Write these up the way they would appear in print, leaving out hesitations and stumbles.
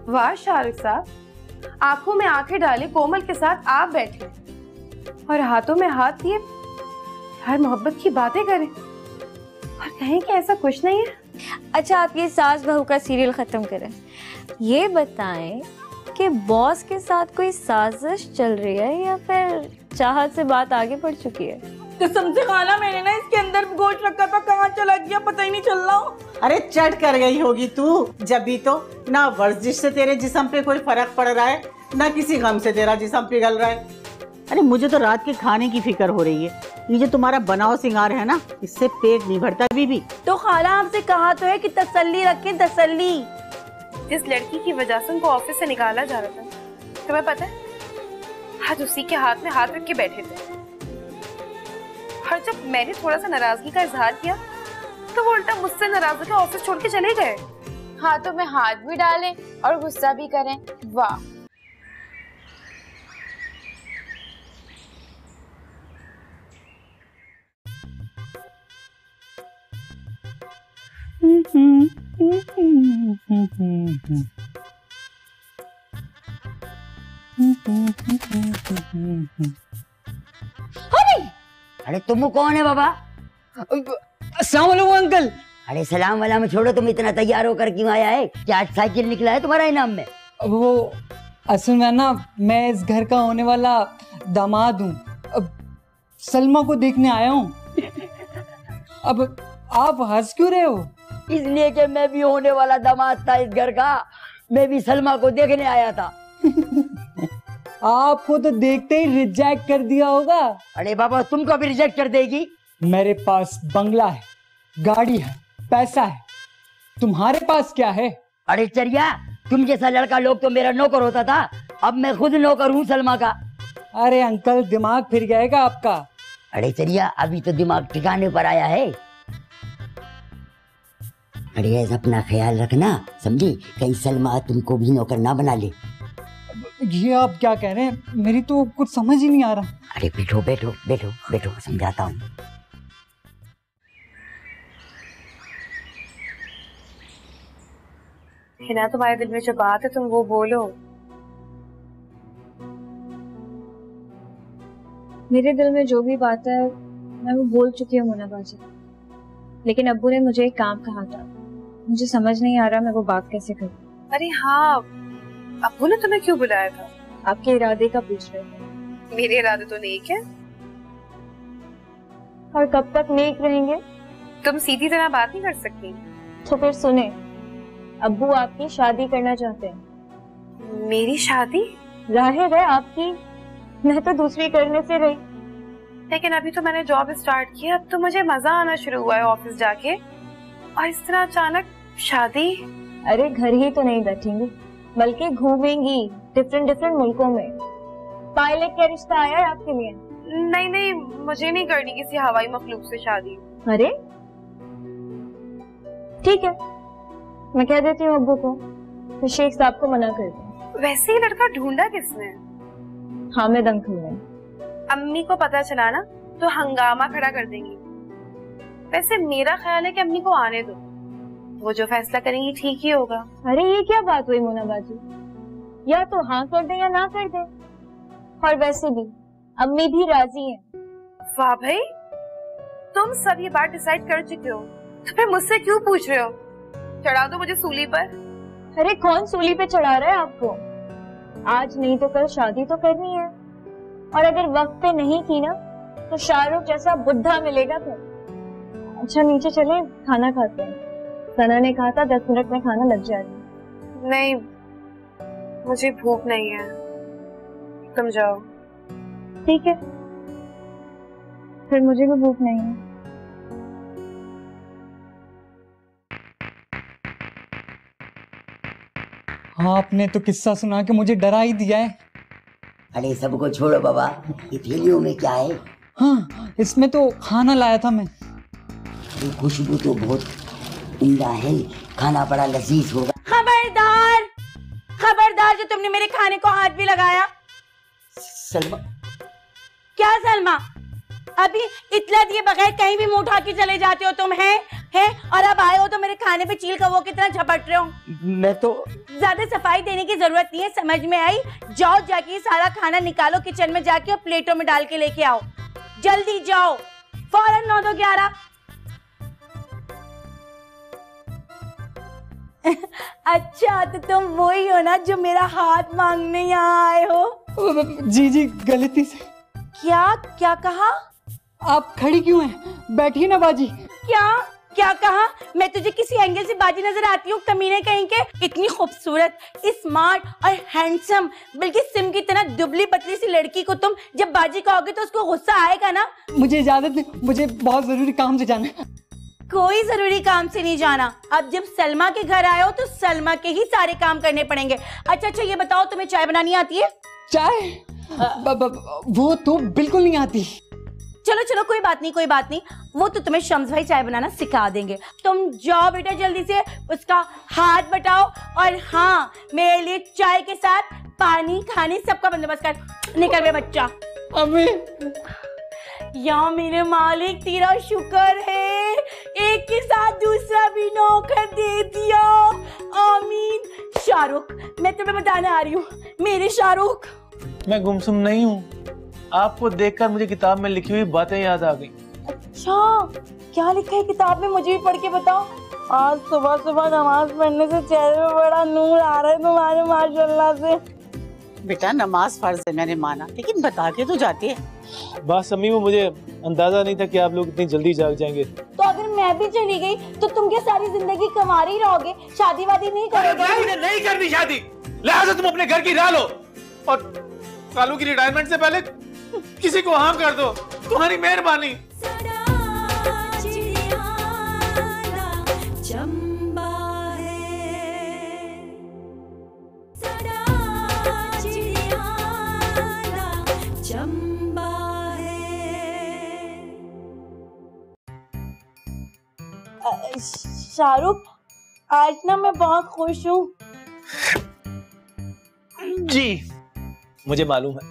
वाह शाहरुख साहब, आंखों में आंखें डाले कोमल के साथ आप बैठे और हाथों में हाथ लिए हर मोहब्बत की बातें करें और कहें कि ऐसा कुछ नहीं है। अच्छा, आप ये सास बहू का सीरियल खत्म करें, ये बताएं कि बॉस के साथ कोई साजिश चल रही है या फिर चाहत से बात आगे बढ़ चुकी है? कसम से खाना, मैंने ना इसके अंदर गोश्त रखा था, कहाँ चला गया पता ही नहीं चल रहा। अरे चट कर गई होगी तू, जब भी तो ना वर्जिश से तेरे जिस्म पे कोई फर्क पड़ रहा है ना किसी गम से तेरा जिस्म पिघल रहा है। अरे मुझे तो रात के खाने की फिक्र हो रही है। ये जो तुम्हारा बनाओ सिंगार है ना, इससे पेट नहीं भरता बीबी। तो खाला आपसे कहा तो है कि तसल्ली रखें, तसल्ली। जिस लड़की की वजह से उनको ऑफिस से निकाला जा रहा था, तुम्हें पता है आज उसी के हाथ में हाथ रख के बैठे थे। और जब मैंने थोड़ा सा नाराजगी का इजहार किया तो वो उल्टा मुझसे नाराज होकर ऑफिस छोड़ के चले गए। हाथों में हाथ भी डालें और गुस्सा भी करें, वाह। अरे तुम कौन है बाबा? अस्सलाम वालेकुम अंकल। अरे सलाम वाला में छोड़ो, तुम इतना तैयार होकर क्यों आया है? क्या साइकिल निकला है तुम्हारा इनाम में? वो असल में ना, मैं इस घर का होने वाला दामाद हूँ। अब सलमा को देखने आया हूँ। अब आप हंस क्यों रहे हो? इसलिए कि मैं भी होने वाला दामाद था इस घर का, मैं भी सलमा को देखने आया था। आपको तो देखते ही रिजेक्ट कर दिया होगा। अरे बाबा, तुमको भी रिजेक्ट कर देगी? मेरे पास बंगला है, गाड़ी है, पैसा है, तुम्हारे पास क्या है? अरे चरिया, तुम जैसा लड़का लोग तो मेरा नौकर होता था, अब मैं खुद नौकर हूँ सलमा का। अरे अंकल, दिमाग फिर जाएगा आपका। अरे चरिया, अभी तो दिमाग ठिकाने पर आया है। अरे ऐसा अपना ख्याल रखना, समझी? कहीं सलमा तुमको भी नौकर ना बना ले। ये आप क्या कह रहे हैं? मेरी तो कुछ समझ ही नहीं आ रहा। अरे बैठो बैठो बैठो बैठो, समझाता हूँ। हिना, तुम्हारे दिल में जो बात है तुम वो बोलो। मेरे दिल में जो भी बात है मैं वो बोल चुकी हूँ मुन्ना बाजी, लेकिन अब्बू ने मुझे एक काम कहा था, मुझे समझ नहीं आ रहा मैं वो बात कैसे करूँ। अरे हाँ, अब्बू ने तुम्हें क्यों बुलाया था? आपके इरादे का पूछ रहे थे। मेरे इरादे तो नेक है। और कब तक नेक रहेंगे? तुम सीधी तरह बात नहीं कर सकती। तो फिर सुने, अब्बू आपकी शादी करना चाहते हैं। मेरी शादी? जाहिर है आपकी, मैं तो दूसरी करने से रही। लेकिन अभी तो मैंने जॉब स्टार्ट की, अब तो मुझे मजा आना शुरू हुआ है ऑफिस जाके, और इस तरह अचानक शादी? अरे घर ही तो नहीं बैठेंगी, बल्कि घूमेंगी डिफरेंट मुल्कों में। पायलट का रिश्ता आया है आपके लिए? नहीं नहीं, मुझे नहीं करनी किसी हवाई मखलूक से शादी। अरे ठीक है, मैं कह देती हूँ अब्बू को, तो शेख साहब को मना कर दो। वैसे ही लड़का ढूंढा किसने? हामिद अंकल ने। अम्मी को पता चला ना तो हंगामा खड़ा कर देंगी। वैसे मेरा ख्याल है कि अम्मी को आने दो, वो जो फैसला करेंगी ठीक ही होगा। अरे ये क्या बात हुई मोना बाजी, या तो हाँ कर दे या ना कर दे। और वैसे भी अम्मी भी राजी हैं। वाह भाई, तुम सब ये बात डिसाइड कर चुके हो, तो फिर मुझसे क्यों पूछ रहे हो? चढ़ा दो मुझे सूली पर। अरे कौन सूली पे चढ़ा रहा है आपको? आज नहीं तो कल शादी तो करनी है, और अगर वक्त पे नहीं की ना तो शाहरुख जैसा बुढ़ा मिलेगा फिर। अच्छा नीचे चले, खाना खाते हैं। सना ने कहा था 10 मिनट में खाना लग जाएगा। नहीं, मुझे भूख नहीं है, तुम जाओ। ठीक है, फिर मुझे भी भूख नहीं है। आपने तो किस्सा सुना के मुझे डरा ही दिया है। अरे सबको छोड़ो बाबा, ये थैलियों में क्या है? हाँ, इसमें तो खाना लाया था मैं। खुशबू तो बहुत उम्दा है, खाना बड़ा लजीज होगा। खबरदार, खबरदार, जो तुमने मेरे खाने को हाथ भी लगाया। सलमा? क्या सलमा? अभी इतला दिए बगैर कहीं भी मुंह उठा के चले जाते हो तुम, हैं? और अब आए हो तो मेरे खाने खाने पे चील कौवों की तरह झपट रहे हो? मैं तो ज्यादा सफाई देने की जरूरत नहीं है, समझ में आई? जाओ जाके सारा खाना निकालो किचन में जाके और प्लेटों में डाल के लेके आओ। जल्दी जाओ, फौरन 9-2-11। अच्छा तो तुम वही हो ना जो मेरा हाथ मांगने यहाँ आए हो? जी गलती से। क्या क्या कहा? आप खड़ी क्यों हैं? बैठिए ना बाजी। क्या कहा? मैं तुझे किसी एंगल से बाजी नजर आती हूँ कमीने कहीं के? इतनी खूबसूरत, स्मार्ट और हैंडसम, बल्कि सिम की तरह दुबली पतली सी लड़की को तुम जब बाजी कहोगे तो उसको गुस्सा आएगा ना? मुझे इजाजत है, मुझे बहुत जरूरी काम से जाना है। कोई जरूरी काम से नहीं जाना। अब जब सलमा के घर आए हो तो सलमा के ही सारे काम करने पड़ेंगे। अच्छा ये बताओ, तुम्हें चाय बनानी आती है? चाय? वो तो बिल्कुल नहीं आती। चलो कोई बात नहीं, वो तो तुम्हें शम्स भाई चाय बनाना सिखा देंगे। तुम जाओ बेटा जल्दी से, उसका हाथ बटाओ और हाँ, मेरे लिए चाय के साथ पानी खाने सबका बंदोबस्त कर। निकल बे बच्चा। अम्मी। या मेरे मालिक तेरा शुक्र है, एक के साथ दूसरा भी नौकर दे दिया। आमीन। शाहरुख, मैं तुम्हें बताने आ रही हूँ, मेरे शाहरुख। मैं गुमसुम नहीं हूँ, आपको देखकर मुझे किताब में लिखी हुई बातें याद आ गई। अच्छा, क्या लिखा है किताब में? मुझे भी पढ़ के बताओ। आज सुबह सुबह नमाज पढ़ने से चेहरे में बड़ा नूर आ रहा है तुम्हारे, माशाल्लाह से। बेटा नमाज फर्ज है मैंने माना, लेकिन बता के तो जाती है। बात अम्मी, वो मुझे अंदाजा नहीं था कि आप लोग इतनी जल्दी जाग जाएंगे। तो अगर मैं भी चली गई तो तुम क्या सारी जिंदगी कमा रही रहोगे? शादी वादी नहीं करोगे? मुझे नहीं करनी शादी, लिहाजा तुम अपने घर की राह लो और कालू की रिटायरमेंट से पहले किसी को हाँ कर दो। तुम्हारी मेहरबानी। शाहरुख, आज ना मैं बहुत खुश हूँ। जी मुझे मालूम है,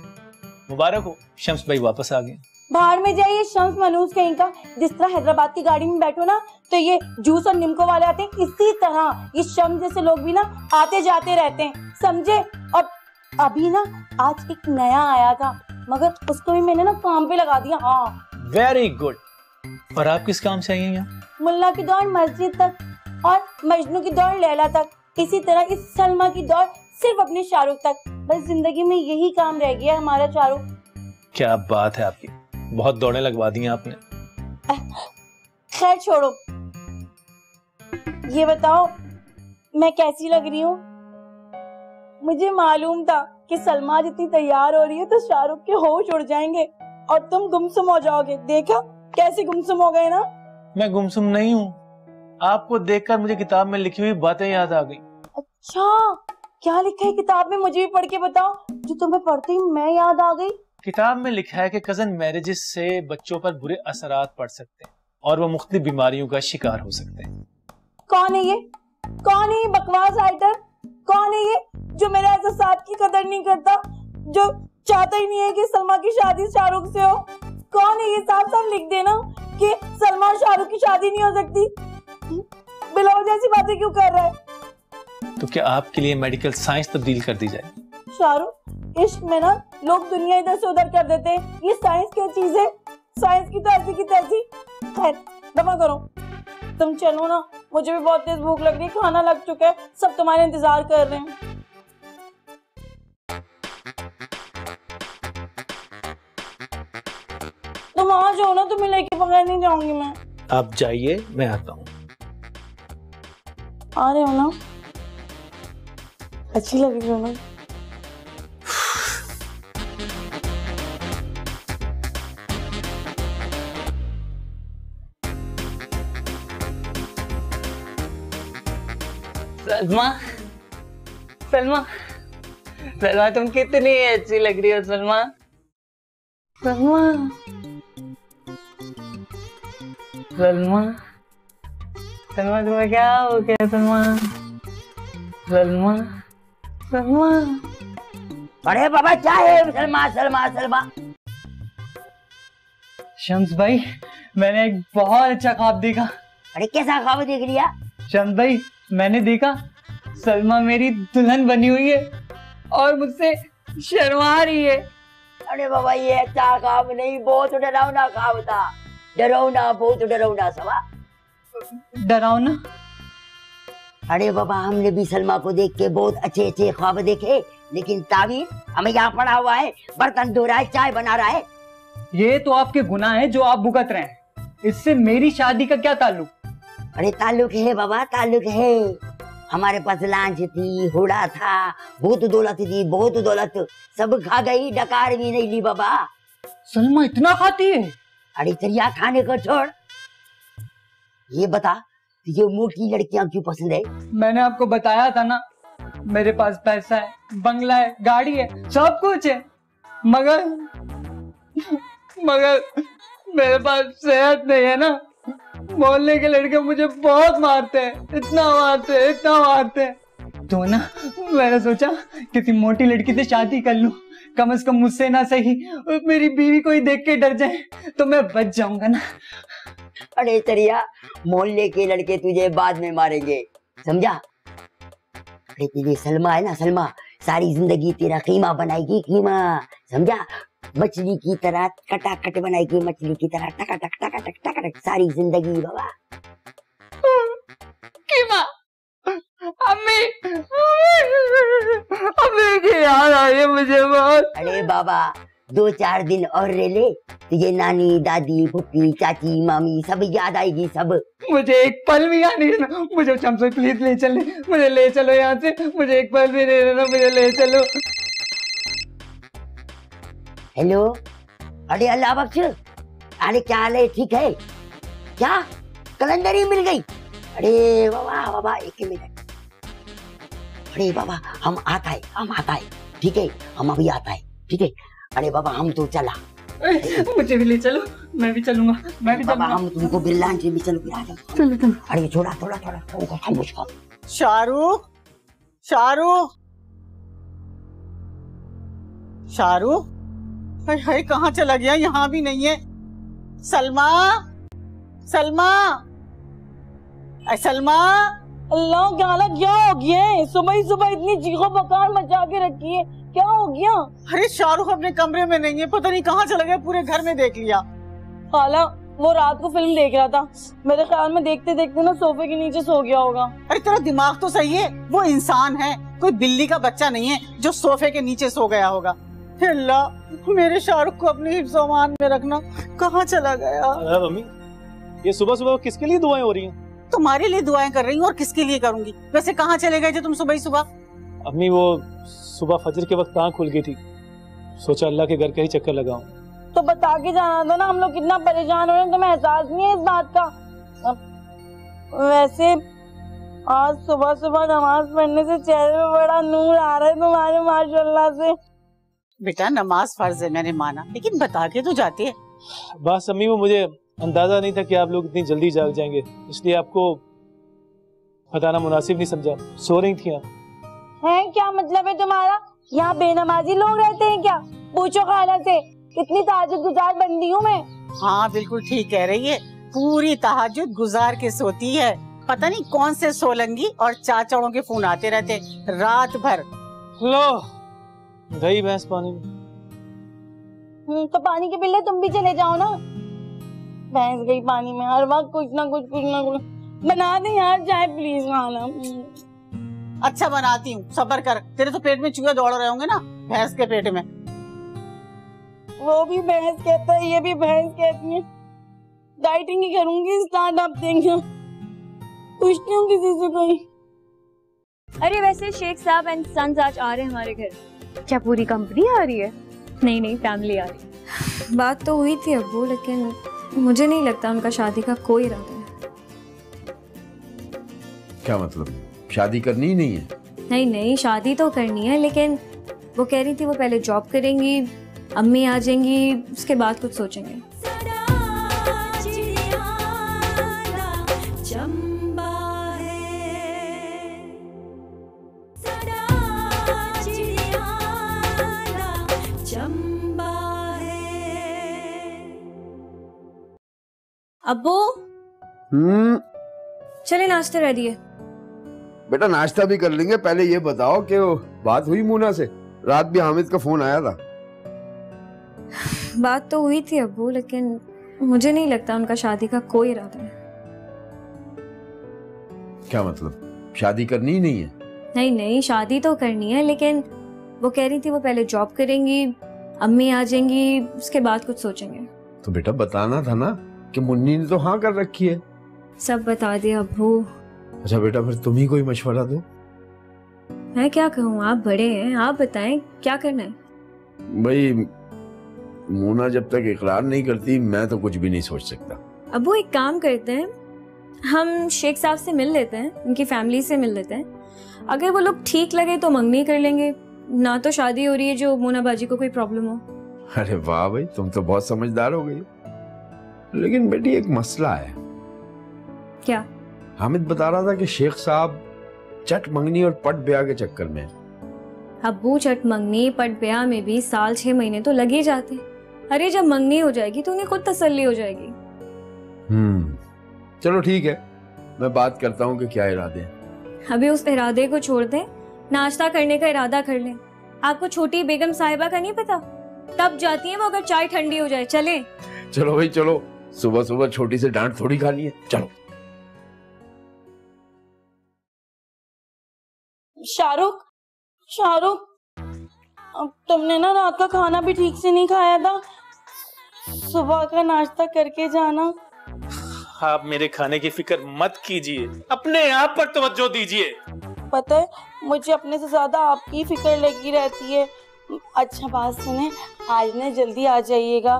मुबारक हो, शम्स भाई वापस आ गए। बाहर में जाइए शम्स मनूस कहीं का। जिस तरह हैदराबाद की गाड़ी में बैठो ना तो ये जूस और निमको वाले आते हैं, इसी तरह ये शम्स जैसे लोग भी ना आते जाते रहते हैं, समझे? और अभी ना आज एक नया आया था, मगर उसको भी मैंने ना काम पे लगा दिया। हाँ वेरी गुड। और आप किस काम से आई हैं यहाँ? मुल्ला की दौड़ मस्जिद तक और मजनू की दौड़ लैला तक, इसी तरह इस सलमा की दौड़ सिर्फ अपने शाहरुख तक। बस जिंदगी में यही काम रह गया हमारा शाहरुख। क्या बात है आपकी, बहुत दौड़ें लगवा दी हैं आपने। खैर छोड़ो, ये बताओ मैं कैसी लग रही हूँ? मुझे मालूम था कि सलमा जितनी तैयार हो रही है तो शाहरुख के होश उड़ जाएंगे और तुम गुमसुम हो जाओगे। देखा कैसे गुमसुम हो गए ना? मैं गुमसुम नहीं हूँ, आपको देखकर मुझे किताब में लिखी हुई बातें याद आ गई। अच्छा, क्या लिखा है किताब में? मुझे भी पढ़ के बताओ, जो तुम्हें पढ़ते ही मैं याद आ गई। किताब में लिखा है कि कजन मैरिजेस से बच्चों पर बुरे असरात पड़ सकते हैं और वो मुख्तलिफ बीमारियों का शिकार हो सकते हैं। कौन है ये? कौन है ये बकवास राइटर? कौन है ये जो मेरे एहसास की कदर नहीं करता, जो चाहता ही नहीं है कि सलमा की शादी शाहरुख से हो? कौन है ये? साफ साफ लिख देना कि सलमा और शाहरुख की शादी नहीं हो सकती। बिलावल जैसी बातें क्यों कर रहा है? तो क्या आपके लिए मेडिकल साइंस तब्दील कर दी जाए? शाहरुख, इश्क में ना लोग दुनिया इधर से उधर कर देते हैं, ये साइंस क्या चीज है? साइंस की तो ऐसी की तैसी। खैर दफा करो, तुम चलो ना, मुझे भी बहुत तेज भूख लग रही है, खाना लग चुका है, सब तुम्हारे इंतजार कर रहे हैं। तुम आ जाओ ना, तुम्हें लेके बगैर नहीं जाऊंगी मैं। आप जाइए, मैं आता हूँ। आ रहे हो ना? अच्छी लग रही हो ना? सलमा, सलमा, सलमा तुम कितनी अच्छी लग रही हो सलमा। सलमा, सलमा, सलमा तुम्हें क्या हो गया सलमा? सलमा, सलमा। अरे बाबा क्या है सलमा सलमा सलमा? शम्स भाई, मैंने एक बहुत अच्छा ख्वाब देखा। अरे कैसा ख्वाब देख लिया? चंद भाई, मैंने देखा सलमा मेरी दुल्हन बनी हुई है और मुझसे शर्मा रही है। अरे बाबा ये अच्छा काम नहीं, बहुत डरावना काम था। डरावना, बहुत डरावना सवा। डरावना? अरे बाबा हमने भी सलमा को देख के बहुत अच्छे अच्छे ख्वाब देखे, लेकिन ताबीर हमें यहाँ पड़ा हुआ है, बर्तन धो रहा है, चाय बना रहा है। ये तो आपके गुनाह है जो आप भुगत रहे हैं। इससे मेरी शादी का क्या ताल्लुक? अरे ताल्लुक है बाबा, ताल्लुक है। हमारे पास लांच थी, होड़ा था, बहुत दौलत थी, बहुत दौलत सब खा गई, डकार भी नहीं ली बाबा। सलमा इतना खाती है? अरे चरिया खाने को छोड़, ये बता तुझे मोटी लड़कियां क्यों पसंद है? मैंने आपको बताया था ना, मेरे पास पैसा है, बंगला है, गाड़ी है, सब कुछ है, मगर मेरे पास सेहत नहीं है ना। मोहल्ले के लड़के मुझे बहुत मारते हैं, इतना मारते हैं। तो ना मैंने सोचा किसी मोटी लड़की से शादी कर लूं, कम से कम मुझसे ना सही मेरी बीवी को ही देख के डर जाए तो मैं बच जाऊंगा ना। अरे चरिया, मोहल्ले के लड़के तुझे बाद में मारेंगे, समझा? अरे तेरी सलमा है ना, सलमा सारी जिंदगी तेरा कीमा बनाएगी, कीमा, समझा? मछली की तरह कटाकट बनाएगी, मछली की तरह टकाटक टकाटक टकाटक सारी जिंदगी बाबा। कीमा, अम्मी की याद आ रही है मुझे बहुत। अरे बाबा 2-4 दिन और रह ले, तुझे नानी, दादी, फुप्पी, चाची, मामी सब याद आएगी, सब। मुझे एक पल भी याद नहीं रहना। मुझे शमसो प्लीज ले चले, मुझे ले चलो यहाँ से, मुझे एक पल भी नहीं रहना, मुझे ले चलो। हेलो, अरे अल्लाह बख्श, अरे क्या हाल है, ठीक है क्या? कैलेंडर ही मिल गई? अरे बाबा एक मिनट। अरे बाबा हम आता है, ठीक है, हम अभी आता है, ठीक है। अरे बाबा हम तो चला, मुझे भी ले चलो, मैं भी चलूंगा, मैं भी बाबा चलूंगा। हम तुमको बिरला भी चलो, फिर आ जाओ। चलो। अरे थोड़ा खामोश कर। शाहरुख, हाय हाय कहाँ चला गया? यहाँ भी नहीं है। सलमा, अल्लाह क्या हो गया है? सुबह ही सुबह इतनी चीखो पुकार मचा के रखी है, क्या हो गया? अरे शाहरुख अपने कमरे में नहीं है, पता नहीं कहाँ चला गया, पूरे घर में देख लिया। खाला वो रात को फिल्म देख रहा था, मेरे ख्याल में देखते देखते ना सोफे के नीचे सो गया होगा। अरे तेरा दिमाग तो सही है, वो इंसान है, कोई बिल्ली का बच्चा नहीं है जो सोफे के नीचे सो गया होगा। अल्लाह मेरे शाहरुख को अपने हिफ्ज़-ओ-अमान में रखना, कहाँ चला गया? मम्मी ये सुबह सुबह किसके लिए दुआएं हो रही हैं? तुम्हारे लिए दुआएं कर रही हूँ, और किसके लिए करूंगी? वैसे कहाँ चले गए थे तुम सुबह ही सुबह? अम्मी वो सुबह फजर के वक्त आँख खुल गई थी, सोचा अल्लाह के घर का ही चक्कर लगाऊं। तो बता के जाना था ना, हम लोग कितना परेशान हो रहे हैं, तुम्हें एहसास नहीं है इस बात का? वैसे आज सुबह सुबह नमाज पढ़ने से चेहरे पे बड़ा नूर आ रहा है तुम्हारे, माशाल्लाह से। बेटा नमाज फर्ज है, मैंने माना, लेकिन बता के तो जाती है। बस अम्मी वो मुझे अंदाजा नहीं था कि आप लोग इतनी जल्दी जाग जाएंगे, इसलिए आपको बताना मुनासिब नहीं समझा। सो रही थी आप? है क्या मतलब है तुम्हारा? यहाँ बेनमाजी लोग रहते हैं क्या? पूछो खाला से, कितनी तहज्जुद गुजार बंदी हूँ मैं। हाँ बिल्कुल ठीक कह रही है, पूरी तहज्जुद गुजार के सोती है। पता नहीं कौन से सोलंगी और चाचड़ों के फोन आते रहते रात भर। लो गई भैंस पानी में। तो पानी के बिल्ले तुम भी चले जाओ ना। भैंस गई पानी में, हर वक्त कुछ ना कुछ बना दे यार चाय प्लीज खाना। अच्छा बनाती हूँ, सब्र कर, तेरे तो पेट में चूहे दौड़ रहे होंगे ना भैंस के पेट में। वो भी भैंस कहता है, ये भी भैंस कहती है। डाइटिंग ही करूंगी, स्टार्टअप देंगे, पूछती हूँ किसी से कोई। अरे वैसे शेख साहब एंड सन्स आज आ रहे हैं हमारे घर। क्या पूरी कंपनी आ रही है? नहीं फैमिली आ रही है। बात तो हुई थी अब्बू, लेकिन मुझे नहीं लगता उनका शादी का कोई इरादा है। क्या मतलब, शादी करनी ही नहीं है? नहीं शादी तो करनी है, लेकिन वो कह रही थी वो पहले जॉब करेंगी, अम्मी आ जाएंगी, उसके बाद कुछ सोचेंगे। अब्बू चले नाश्ते रेडी है। बेटा नाश्ता भी कर लेंगे, पहले ये बताओ कि वो बात हुई मोना से? रात भी हामिद का फोन आया था। बात तो हुई थी अब्बू, लेकिन मुझे नहीं लगता उनका शादी का कोई इरादा है। क्या मतलब, शादी करनी ही नहीं है? नहीं नहीं, शादी तो करनी है, लेकिन वो कह रही थी वो पहले जॉब करेंगी, अम्मी आ जाएंगी, उसके बाद कुछ सोचेंगे। तो बेटा बताना था ना कि मुन्नी ने तो हाँ कर रखी है। सब बता दिया अब्बू। अच्छा बेटा, फिर तुम ही कोई मशवरा दो। मैं क्या कहूँ, आप बड़े हैं, आप बताएं क्या करना है। भाई मोना जब तक इकरार नहीं करती मैं तो कुछ भी नहीं सोच सकता। अब्बू एक काम करते हैं, हम शेख साहब से मिल लेते हैं, उनकी फैमिली से मिल लेते हैं। अगर वो लोग ठीक लगे तो मंगनी कर लेंगे, ना तो शादी हो रही है जो मोना बाजी को कोई प्रॉब्लम हो। अरे वाह भाई, तुम तो बहुत समझदार हो गई। लेकिन बेटी एक मसला है। क्या? हामिद बता रहा था कि शेख साहब चट मंगनी और पट ब्याह के चक्कर में। अब्बू चट मंगनी पट ब्याह में भी साल 6 महीने तो लगे ही जाते। अरे जब मंगनी हो जाएगी तो उन्हें खुद तसल्ली हो जाएगी। चलो ठीक है, मैं बात करता हूँ कि क्या इरादे हैं। अभी उस इरादे को छोड़ दें, नाश्ता करने का इरादा कर लें। आपको छोटी बेगम साहिबा का नहीं पता, तब जाती है वो अगर चाय ठंडी हो जाए। चले? चलो भाई चलो, सुबह सुबह छोटी से डांट थोड़ी खानी है। चलो। शाहरुख, शाहरुख, अब तुमने ना रात का खाना भी ठीक से नहीं खाया था, सुबह का नाश्ता करके जाना। आप मेरे खाने की फिक्र मत कीजिए, अपने आप पर तवज्जो दीजिए। पता है मुझे अपने से ज्यादा आपकी फिक्र लगी रहती है। अच्छा बात सुने, आज ना जल्दी आ जाइएगा।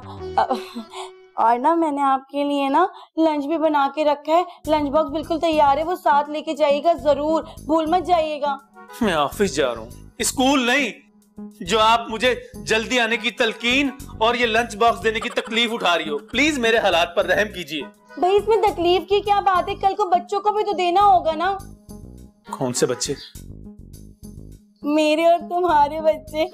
और ना मैंने आपके लिए ना लंच भी बना के रखा है, लंच बॉक्स बिल्कुल तैयार है, वो साथ लेके जाइएगा जरूर, भूल मत जाइएगा। मैं ऑफिस जा रहा हूँ, स्कूल नहीं, जो आप मुझे जल्दी आने की तलकीन और ये लंच बॉक्स देने की तकलीफ उठा रही हो। प्लीज मेरे हालात पर रहम कीजिए। भाई इसमें तकलीफ की क्या बात है, कल को बच्चों को भी तो देना होगा ना। कौन से बच्चे? मेरे और तुम्हारे बच्चे।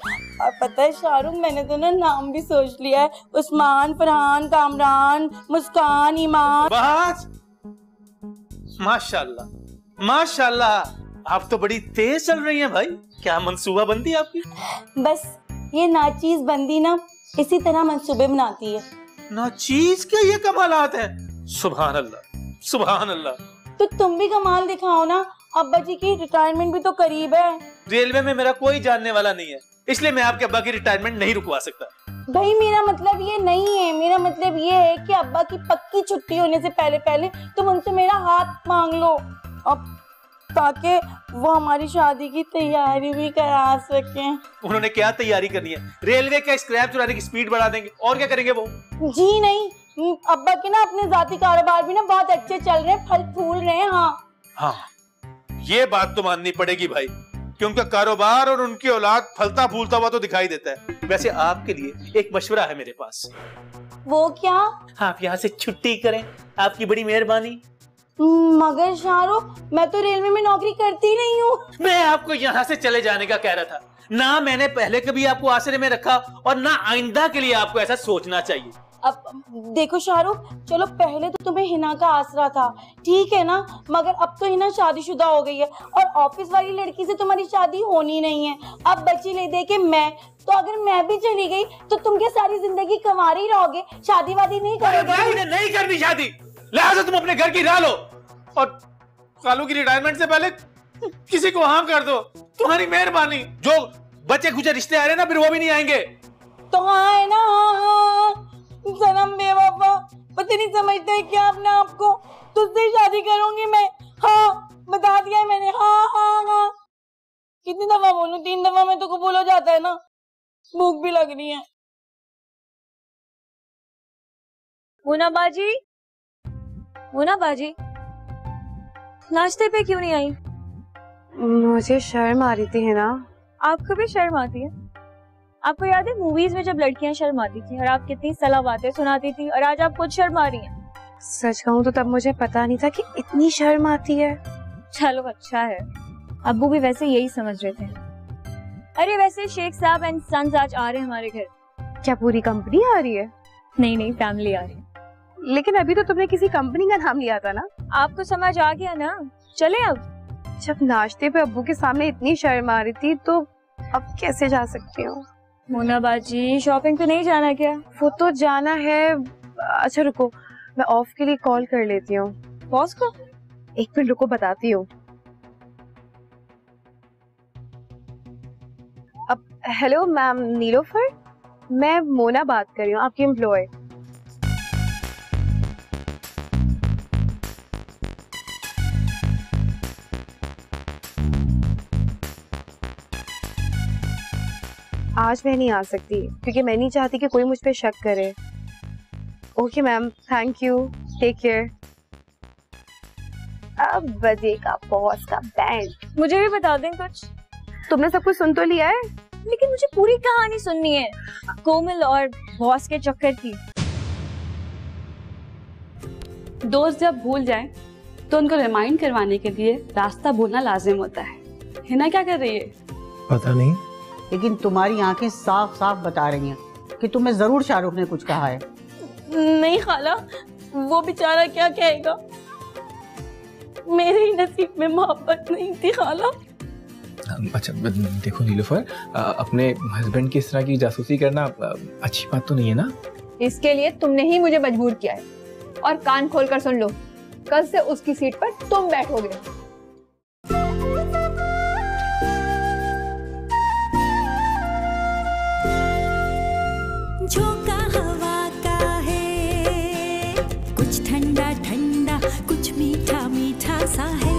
और पता है शाहरुख, मैंने तो ना नाम भी सोच लिया है, उस्मान, फरहान, कामरान, मुस्कान, ईमान। बस माशाल्लाह माशाल्लाह, आप तो बड़ी तेज चल रही हैं भाई। क्या मंसूबा बंदी आपकी? बस ये नाचीज बंदी ना इसी तरह मंसूबे बनाती है। नाचीज के ये कमालात हैं। सुभान अल्लाह सुभान अल्लाह। तो तुम भी कमाल दिखाओ ना, अब्बा जी की रिटायरमेंट भी तो करीब है। रेलवे में मेरा कोई जानने वाला नहीं है, इसलिए मैं आपके अब्बा की रिटायरमेंट नहीं रुकवा सकता। भाई मेरा मतलब ये नहीं है, मेरा मतलब ये है कि अब्बा की पक्की छुट्टी होने से पहले पहले तुम उनसे मेरा हाथ मांग लो, अब ताकि वो हमारी शादी की तैयारी भी करा सके। उन्होंने क्या तैयारी करनी है? रेलवे का स्क्रैप चुराने की स्पीड बढ़ा देंगे, और क्या करेंगे वो? जी नहीं, अब्बा के ना अपने जाती कारोबार भी ना बहुत अच्छे चल रहे हैं, फल फूल रहे हैं। हाँ, ये बात तो माननी पड़ेगी भाई, कि उनका कारोबार और उनकी औलाद फलता फूलता हुआ तो दिखाई देता है। वैसे आपके लिए एक मशवरा है मेरे पास। वो क्या? आप यहाँ से छुट्टी करें, आपकी बड़ी मेहरबानी। मगर शाहरुख, मैं तो रेलवे में नौकरी करती नहीं हूँ। मैं आपको यहाँ से चले जाने का कह रहा था ना, मैंने पहले कभी आपको आसरे में रखा और ना आइंदा के लिए आपको ऐसा सोचना चाहिए। अब देखो शाहरुख, चलो पहले तो तुम्हें हिना का आसरा था, ठीक है ना, मगर अब तो हिना शादीशुदा हो गई है और ऑफिस वाली लड़की से तुम्हारी शादी होनी नहीं है। अब बच्ची ले दे के मैं, तो अगर मैं भी चली गई तो तुम क्या सारी जिंदगी कंवारी रहोगे, शादी वादी नहीं करोगे? नहीं करनी शादी, लिहाजा तुम अपने घर की राह लो और कालू की रिटायरमेंट से पहले किसी को हाँ कर दो। तुम्हारी मेहरबानी। जो बच्चे कुछ रिश्ते आ रहे हैं ना, फिर वो भी नहीं आएंगे। तो हाँ है ना, हाँ सनम बेवफा, पता नहीं समझते है क्या अपने आप को। तुझसे शादी करूंगी मैं, हाँ बता दिया है मैंने। हाँ हाँ हाँ, कितनी दफा बोलूं, 3 दफा में तो कबूल हो जाता है ना। भूख भी लग रही है। मोना बाजी, मोना बाजी, नाश्ते पे क्यों नहीं आई? मुझे शर्म आ रही थी है ना। आपको भी शर्म आती है? आपको याद है मूवीज में जब लड़कियां शर्माती थी और आप कितनी सलाह बातें सुनाती थी, और आज आप खुद शर्मा रही हैं। सच कहूँ तो तब मुझे पता नहीं था कि इतनी शर्म आती है। चलो अच्छा है, अब्बू भी वैसे यही समझ रहे थे। अरे वैसे शेख साहब एंड सन्स आज आ रहे हैं हमारे घर। क्या पूरी कंपनी आ रही है? नहीं नहीं, फैमिली आ रही है। लेकिन अभी तो तुमने किसी कंपनी का नाम लिया था ना। आपको समझ आ गया ना, चले अब। जब नाश्ते पे अब्बू के सामने इतनी शर्म आ रही थी तो अब कैसे जा सकती हूँ। मोना बाजी, शॉपिंग पे नहीं जाना क्या? वो तो जाना है। अच्छा रुको, मैं ऑफ के लिए कॉल कर लेती हूँ। बॉस को? एक मिनट रुको, बताती हूँ। अब हेलो मैम नीलोफर, मैं मोना बात कर रही हूँ, आपकी एम्प्लॉय। आज मैं नहीं आ सकती क्योंकि मैं नहीं चाहती कि कोई मुझ पे शक करे। Okay ma'am, thank you, take care. अब बजेगा बॉस का बैंड। मुझे भी बता दें कुछ। तुमने सब कुछ सुन तो लिया है, लेकिन मुझे पूरी कहानी सुननी है, कोमल और बॉस के चक्कर की। दोस्त जब भूल जाए तो उनको रिमाइंड करवाने के लिए रास्ता भूलना लाजिम होता है। हिना क्या कर रही है? पता नहीं, लेकिन तुम्हारी आंखें साफ साफ बता रही हैं कि तुम्हें जरूर शाहरुख ने कुछ कहा है। नहीं खाला, वो बेचारा क्या कहेगा, मेरे ही नसीब में मोहब्बत नहीं थी खाला। अच्छा देखो नीलोफर, अपने हस्बैंड की इस तरह की जासूसी करना अच्छी बात तो नहीं है ना। इसके लिए तुमने ही मुझे मजबूर किया है। और कान खोलकर सुन लो, कल से उसकी सीट पर तुम बैठोगे। झोंका हवा का है, कुछ ठंडा ठंडा, कुछ मीठा मीठा सा है।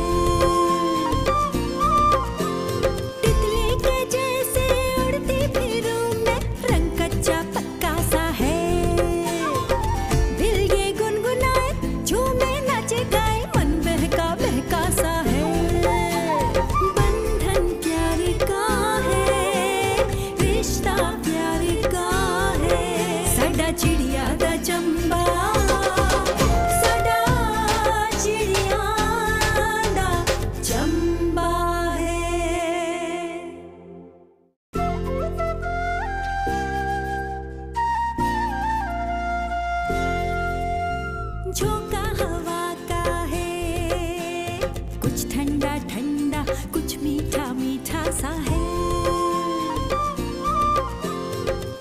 तितली के जैसे उड़ती फिरूं मैं, रंग कच्चा पक्का सा है। दिल ये गुनगुनाए, झूमे नाचे गाए, मन बहका बहका सा है। बंधन प्यार का है, रिश्ता प्यार का है। साडा चिड़िया दा चंबा, साडा चिड़िया दा चंबा है। झोंका हवा का है, कुछ ठंडा ठंडा, कुछ मीठा मीठा सा है।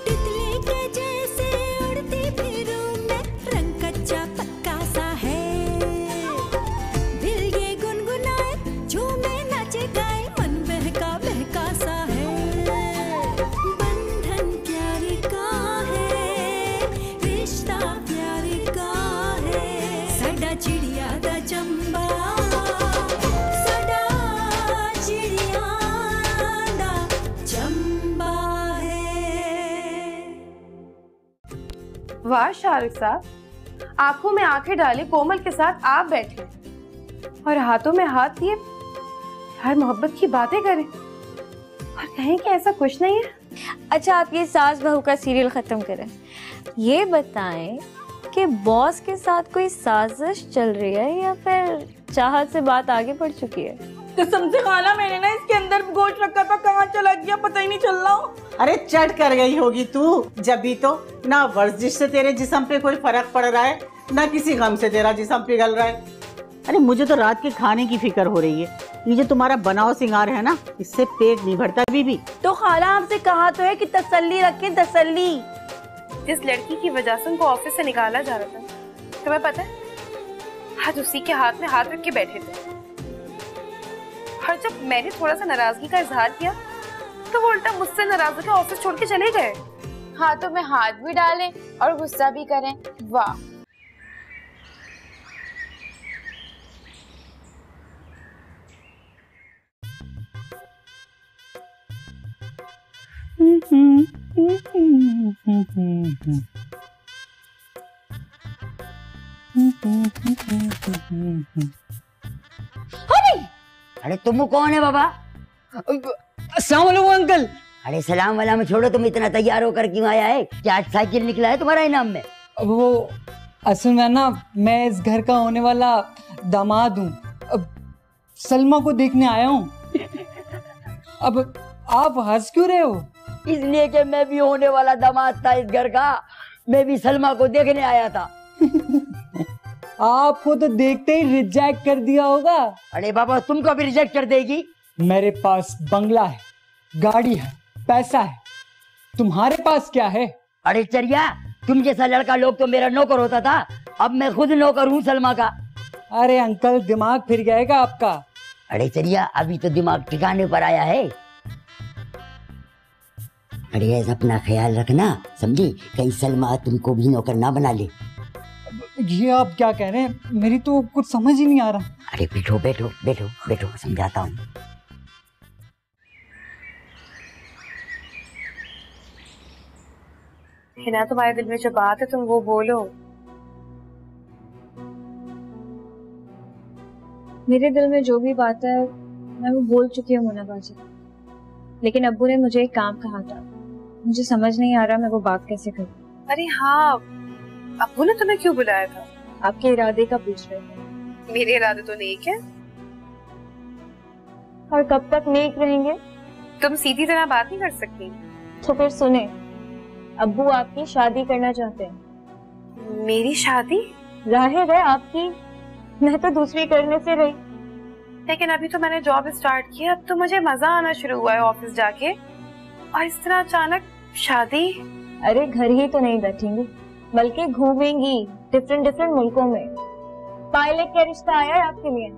तितली के जैसे उड़ती फिरूं मैं, रंग कच्चा पक्का सा है। दिल ये गुनगुनाए, झूमे नाचे गाए, मन बहका बहका सा है। बंधन प्यार का है, रिश्ता प्यार का है। साडा चिड़िया दा चंबा, साडा चिड़िया दा चंबा है। वाह शाहरुख साहब, आंखों में आंखें डाले कोमल के साथ आप बैठे और हाथों में हाथ लिए हर मोहब्बत की बातें करें और कहें कि ऐसा कुछ नहीं है। अच्छा, आप ये सास बहू का सीरियल खत्म करें। ये बताएं कि बॉस के साथ कोई साजिश चल रही है या फिर चाहत से बात आगे बढ़ चुकी है? कसम से खाला, मैंने ना इसके अंदर गोश्त रखा था, कहाँ चला गया पता ही नहीं चल रहा। अरे चट कर गई होगी तू, जब भी तो ना वर्जिश से तेरे जिस्म पे कोई फर्क पड़ रहा है, ना किसी गम से तेरा जिस्म पिघल रहा है। अरे मुझे तो रात के खाने की फिक्र हो रही है। ये जो तुम्हारा बनाओ सिंगार है ना, इससे पेट नहीं भरता बीबी। तो खाला आपसे कहा तो है कि तसल्ली रखें, तसल्ली। जिस लड़की की वजह से उनको ऑफिस से निकाला जा रहा था, तुम्हें पता है, आज उसी के हाथ में हाथ रख के बैठे थे। और जब मैंने थोड़ा सा नाराजगी का इजहार किया तो वो उल्टा मुझसे नाराज होकर ऑफिस छोड़ के चले गए। हाथों में हाथ भी डालें और गुस्सा भी करें। वाह। अरे तुम कौन है बाबा? अस्सलाम वालेकुम अंकल। अरे सलाम वाला में छोड़ो, तुम इतना तैयार होकर क्यों आया है? क्या साइकिल निकला है तुम्हारा इनाम में? वो असल में ना, मैं इस घर का होने वाला दामाद हूँ। अब सलमा को देखने आया हूँ। अब आप हंस क्यों रहे हो? इसलिए कि मैं भी होने वाला दामाद था इस घर का। मैं भी सलमा को देखने आया था। आपको तो देखते ही रिजेक्ट कर दिया होगा। अरे बाबा तुमको भी रिजेक्ट कर देगी। मेरे पास बंगला है, गाड़ी है, पैसा है, तुम्हारे पास क्या है? अरे चरिया, तुम जैसा लड़का लोग तो मेरा नौकर होता था, अब मैं खुद नौकर हूँ सलमा का। अरे अंकल दिमाग फिर जाएगा आपका। अरे चरिया, अभी तो दिमाग ठिकाने पर आया है। अरे ऐसा अपना ख्याल रखना, समझी? कहीं सलमा तुमको भी नौकर ना बना ले। ये आप क्या कह रहे हैं? मेरी तो कुछ समझ ही नहीं आ रहा। अरे बैठो बैठो बैठो बैठो, समझाता हूँ। हिना, तुम्हारे दिल में जो बात है तुम वो बोलो। मेरे दिल में जो भी बात है मैं वो बोल चुकी हूँ मोना बाजी, लेकिन अब्बू ने मुझे एक काम कहा था, मुझे समझ नहीं आ रहा मैं वो बात कैसे करूँ। अरे हाँ, अब्बू ने तुम्हें क्यों बुलाया था? आपके इरादे का पूछ रहे थे। मेरे इरादे तो नेक है। और कब तक नेक रहेंगे? तुम सीधी तरह बात नहीं कर सकती। तो फिर सुने, अब्बू आपकी शादी करना चाहते हैं। मेरी शादी? जाहिर है आपकी, मैं तो दूसरी करने से रही। लेकिन अभी तो मैंने जॉब स्टार्ट किया, अब तो मुझे मजा आना शुरू हुआ है ऑफिस जाके, और इस तरह अचानक शादी? अरे घर ही तो नहीं बैठेंगी, बल्कि घूमेंगी डिफरेंट मुल्कों में। पायलट का रिश्ता आया है आपके लिए?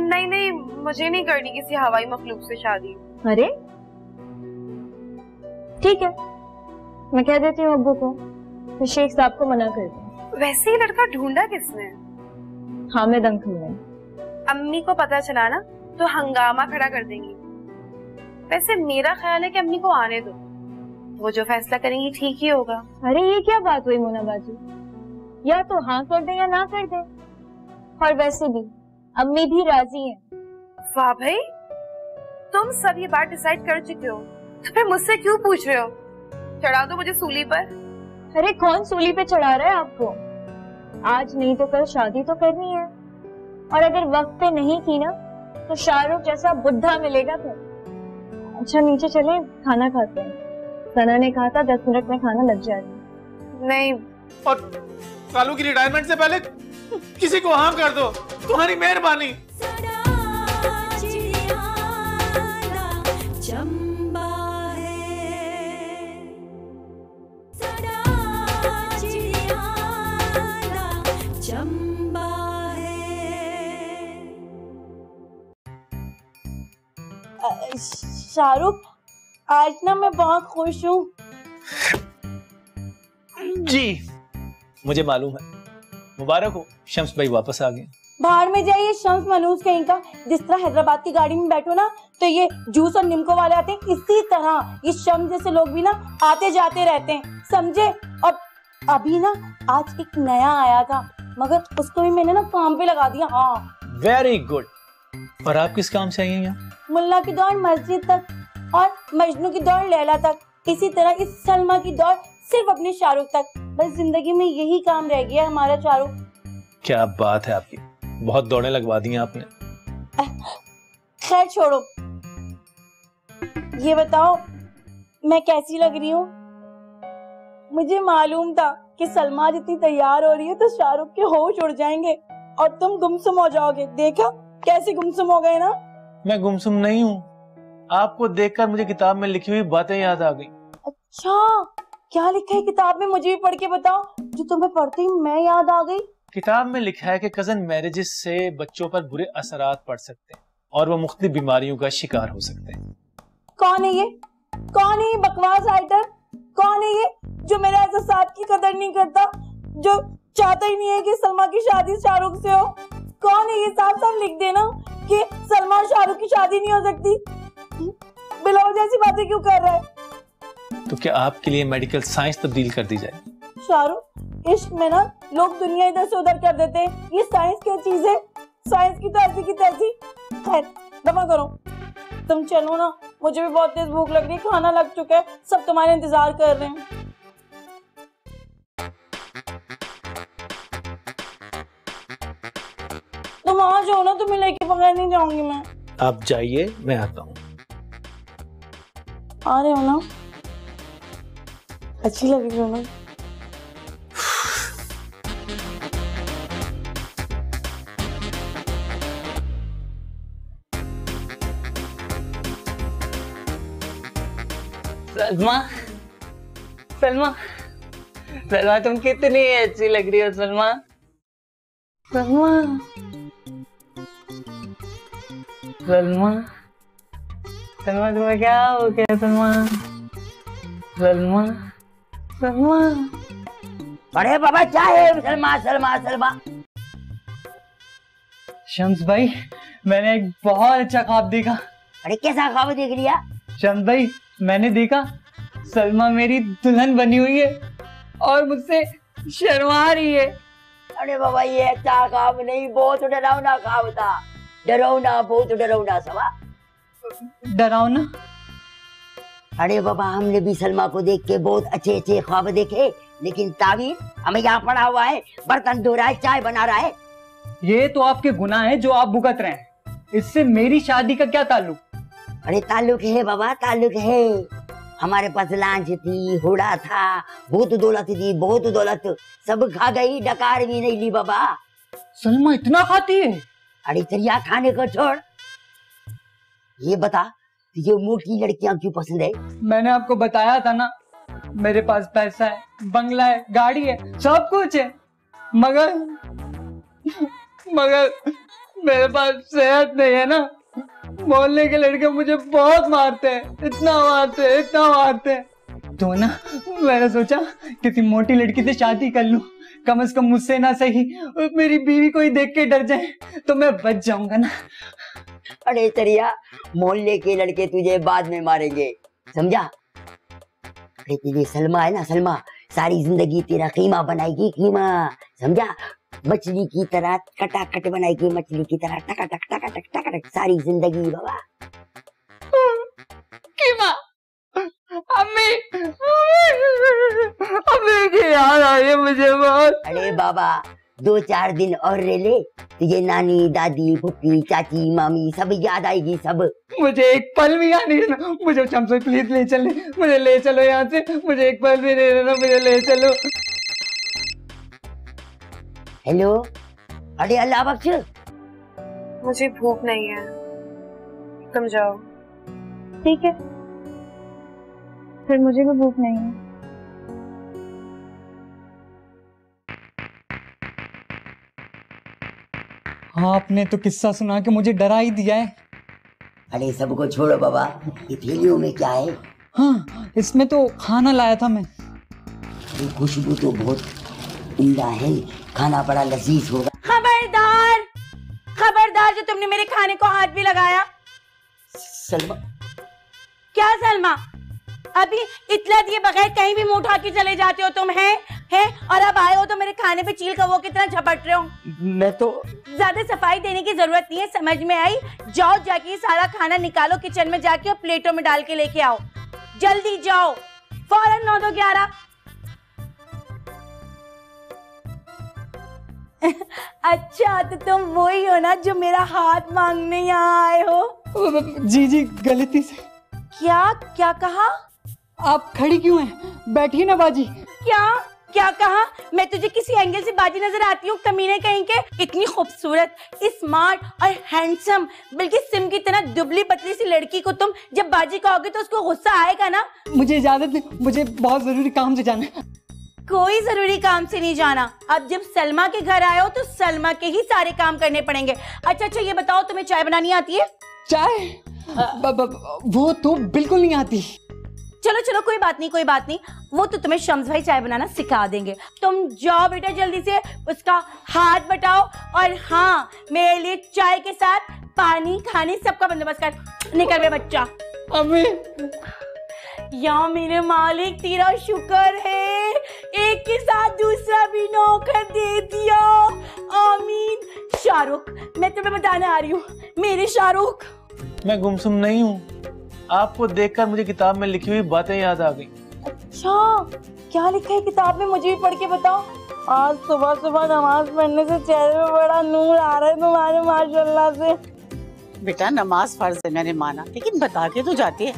नहीं नहीं, मुझे नहीं करनी किसी हवाई मखलूक से शादी। अरे ठीक है, मैं कह देती हूँ अब्बू को, तो शेख साहब को मना कर दो। वैसे ही लड़का ढूंढा किसने? हामिद अंकल ने। अम्मी को पता चला ना तो हंगामा खड़ा कर देंगी। वैसे मेरा ख्याल है कि अम्मी को आने दो, वो जो फैसला करेंगी ठीक ही होगा। अरे ये क्या बात हुई मोना बाजी, या तो हाँ कर दे या ना कर दे। और वैसे भी अम्मी भी राजी हैं। वाह भाई, तुम सब ये बात डिसाइड कर चुके हो, तो फिर मुझसे क्यों पूछ रहे हो? चढ़ा दो मुझे सूली पर। अरे कौन सूली पे चढ़ा रहा है आपको? आज नहीं तो कल शादी तो करनी है, और अगर वक्त पे नहीं की ना तो शाहरुख जैसा बुढ़ा मिलेगा फिर। अच्छा नीचे चले, खाना खाते हैं। सना ने कहा था 10 मिनट में खाना लग जाएगा। नहीं, और कालू की रिटायरमेंट से पहले किसी को हाँ कर दो, तुम्हारी मेहरबानी। शाहरुख, आज ना मैं बहुत खुश हूँ। जी मुझे मालूम है, मुबारक हो, शम्स भाई वापस आ गए। बाहर में जाइए शम्स मनूस कहीं का। जिस तरह हैदराबाद की गाड़ी में बैठो ना तो ये जूस और निम्को वाले आते हैं, इसी तरह ये शम्स जैसे लोग भी ना आते जाते रहते हैं, समझे? और अभी ना आज एक नया आया था, मगर उसको भी मैंने ना काम पे लगा दिया। हाँ वेरी गुड। और आप किस काम से आई हैं यहाँ? मुल्ला की दौड़ मस्जिद तक और मजनू की दौड़ लैला तक, इसी तरह इस सलमा की दौड़ सिर्फ अपने शाहरुख तक। बस जिंदगी में यही काम रह गया हमारा शाहरुख। क्या बात है आपकी, बहुत दौड़ें लगवा दी हैं आपने। खैर छोड़ो, ये बताओ मैं कैसी लग रही हूँ? मुझे मालूम था कि सलमा जितनी तैयार हो रही है तो शाहरुख के होश उड़ जाएंगे और तुम गुमसुम हो जाओगे। देखा कैसे गुमसुम हो गए ना? मैं गुमसुम नहीं हूँ, आपको देखकर मुझे किताब में लिखी हुई बातें याद आ गई। अच्छा, क्या लिखा है किताब में? मुझे भी पढ़ के बताओ, जो तुम्हें पढ़ते ही मैं याद आ गई। किताब में लिखा है कि कजन मैरिजेस से बच्चों पर बुरे असरात पड़ सकते हैं और वो मुख्तलिफ बीमारियों का शिकार हो सकते हैं। कौन है ये? कौन है ये बकवास राइटर? कौन है ये जो मेरे एहसास की कदर नहीं करता, जो चाहता ही नहीं है कि सलमा की शादी शाहरुख से हो? कौन है ये? साफ साफ लिख देना कि सलमा और शाहरुख की शादी नहीं हो सकती। बिलावल जैसी बातें क्यों कर रहा है? तो क्या आपके लिए मेडिकल साइंस तब्दील कर दी जाए? शाहरुख, इश्क में ना लोग दुनिया इधर से उधर कर देते हैं, ये साइंस क्या चीज है? साइंस की तो ऐसी की तैसी। खैर दफा करो, तुम चलो ना, मुझे भी बहुत तेज भूख लग रही है, खाना लग चुका है, सब तुम्हारे इंतजार कर रहे हैं। तुम आ जाओ ना, तुम्हें लेके बगैर नहीं जाऊंगी मैं। आप जाइए, मैं आता हूँ। आ रहे हो ना? अच्छी लग रही हो ना? सलमा, सलमा, सलमा तुम कितनी अच्छी लग रही हो सलमा। सलमा, सलमा, सलमा तुम्हें क्या हो गया सलमा? सलमा, सलमा। अरे बाबा क्या है सलमा सलमा सलमा? शम्स भाई मैंने एक बहुत अच्छा ख्वाब देखा। अरे कैसा ख्वाब देख लिया? शम्स भाई मैंने देखा सलमा मेरी दुल्हन बनी हुई है और मुझसे शर्मा रही है। अरे बाबा ये अच्छा ख्वाब नहीं, बहुत डरावना ख्वाब था। डरावना, बहुत डरावना सवा। डरावना? अरे बाबा हमने भी सलमा को देख के बहुत अच्छे अच्छे ख्वाब देखे, लेकिन ताबीर हमें यहाँ पड़ा हुआ है, बर्तन धो रहा है, चाय बना रहा है। ये तो आपके गुनाह है जो आप भुगत रहे हैं, इससे मेरी शादी का क्या ताल्लुक? अरे ताल्लुक है बाबा, ताल्लुक है। हमारे पास लांच थी, हुड़ा था, बहुत दौलत थी, बहुत दौलत सब खा गई, डकार भी नहीं ली बाबा। सलमा इतना खाती है? अरे चलिया खाने को छोड़, ये बता तुझे मोटी लड़कियां क्यों पसंद है? मैंने आपको बताया था ना, मेरे पास पैसा है, बंगला है, गाड़ी है, सब कुछ है, मगर मेरे पास सेहत नहीं है ना। मोहल्ले के लड़के मुझे बहुत मारते हैं, इतना मारते हैं, इतना मारते हैं। तो ना मैंने सोचा किसी मोटी लड़की से शादी कर लूं, कम से कम मुझसे ना सही मेरी बीवी को ही देख के डर जाए तो मैं बच जाऊंगा ना। अरे चरिया मोहल्ले के लड़के तुझे बाद में मारेंगे, समझा? अरे तेरी सलमा है ना, सलमा सारी जिंदगी तेरा कीमा बनाएगी, कीमा, समझा? मछली की तरह कटाकट बनाएगी, मछली की तरह टकाटक टकाटक टकाटक सारी जिंदगी बाबा। कीमा, अम्मी, अम्मी की याद आ रही है मुझे बहुत। अरे बाबा 2-4 दिन और रह ले, तुझे नानी, दादी, फुप्पी, चाची, मामी सब याद आएगी सब। मुझे एक पल भी याद नहीं रहना। मुझे शम्स भाई प्लीज ले चले, मुझे ले चलो यहाँ से, मुझे एक पल भी नहीं रहना, मुझे ले चलो। हेलो, अरे अल्लाह बख्श। मुझे भूख नहीं है, तुम जाओ। ठीक है, फिर मुझे भी भूख नहीं है। हाँ आपने तो किस्सा सुना के मुझे डरा ही दिया है। अरे सबको छोड़ो बाबा, ये थैलियों में क्या है? हाँ इसमें तो खाना लाया था मैं। खुशबू तो बहुत उम्दा है, खाना बड़ा लजीज होगा। खबरदार, खबरदार जो तुमने मेरे खाने को हाथ भी लगाया। सलमा। क्या सलमा? अभी इतला दिए बगैर कहीं भी मुंह उठा के चले जाते हो तुम, हैं? और अब आए हो तो मेरे खाने पे चील कौवों की तरह झपट रहे हो। मैं तो ज्यादा सफाई देने की जरूरत नहीं है, समझ में आई? जाओ जाके सारा खाना निकालो किचन में जाके और प्लेटों में डाल के लेके आओ, जल्दी जाओ, फौरन 9-2-11। अच्छा तो तुम वही हो ना जो मेरा हाथ मांगने यहाँ आए हो? जी गलती से। क्या कहा? आप खड़ी क्यों हैं? बैठिए ना बाजी। क्या कहा? मैं तुझे किसी एंगल से बाजी नजर आती हूँ कमीने कहीं के? इतनी खूबसूरत, स्मार्ट और हैंडसम, बल्कि सिम की तरह दुबली पतली सी लड़की को तुम जब बाजी कहोगे तो उसको गुस्सा आएगा ना? मुझे इजाजत है, मुझे बहुत जरूरी काम से जाना है। कोई जरूरी काम से नहीं जाना। अब जब सलमा के घर आए हो तो सलमा के ही सारे काम करने पड़ेंगे। अच्छा ये बताओ तुम्हें चाय बनानी आती है? चाय? वो तो बिल्कुल नहीं आती। चलो कोई बात नहीं, वो तो तुम्हें शम्स भाई चाय बनाना सिखा देंगे। तुम जाओ बेटा जल्दी से उसका हाथ बटाओ, और हाँ मेरे लिए चाय के साथ पानी, खाने सबका बंदोबस्त कर। निकल बे बच्चा। अम्मी। या मेरे मालिक तेरा शुक्र है, एक के साथ दूसरा भी नौकर दे दिया। आमीन। शाहरुख, मैं तुम्हें बताने आ रही हूँ, मेरे शाहरुख। मैं गुमसुम नहीं हूँ, आपको देखकर मुझे किताब में लिखी हुई बातें याद आ गई। अच्छा क्या लिखा है किताब में, मुझे भी पढ़ के बताओ। आज सुबह सुबह नमाज पढ़ने से चेहरे में बड़ा नूर आ रहा है तुम्हारे, माशाल्लाह से। बेटा नमाज फर्ज है मैंने माना, लेकिन बता के तो जाती है।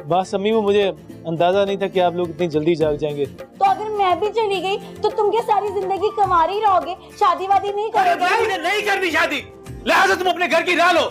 बस अम्मी वो मुझे अंदाजा नहीं था कि आप लोग इतनी जल्दी जाग जाएंगे। तो अगर मैं भी चली गई तो तुम क्या सारी जिंदगी कमा रही रहोगे, शादी वादी नहीं करोगे? मुझे नहीं करनी शादी, लिहाजा तुम अपने घर की राह लो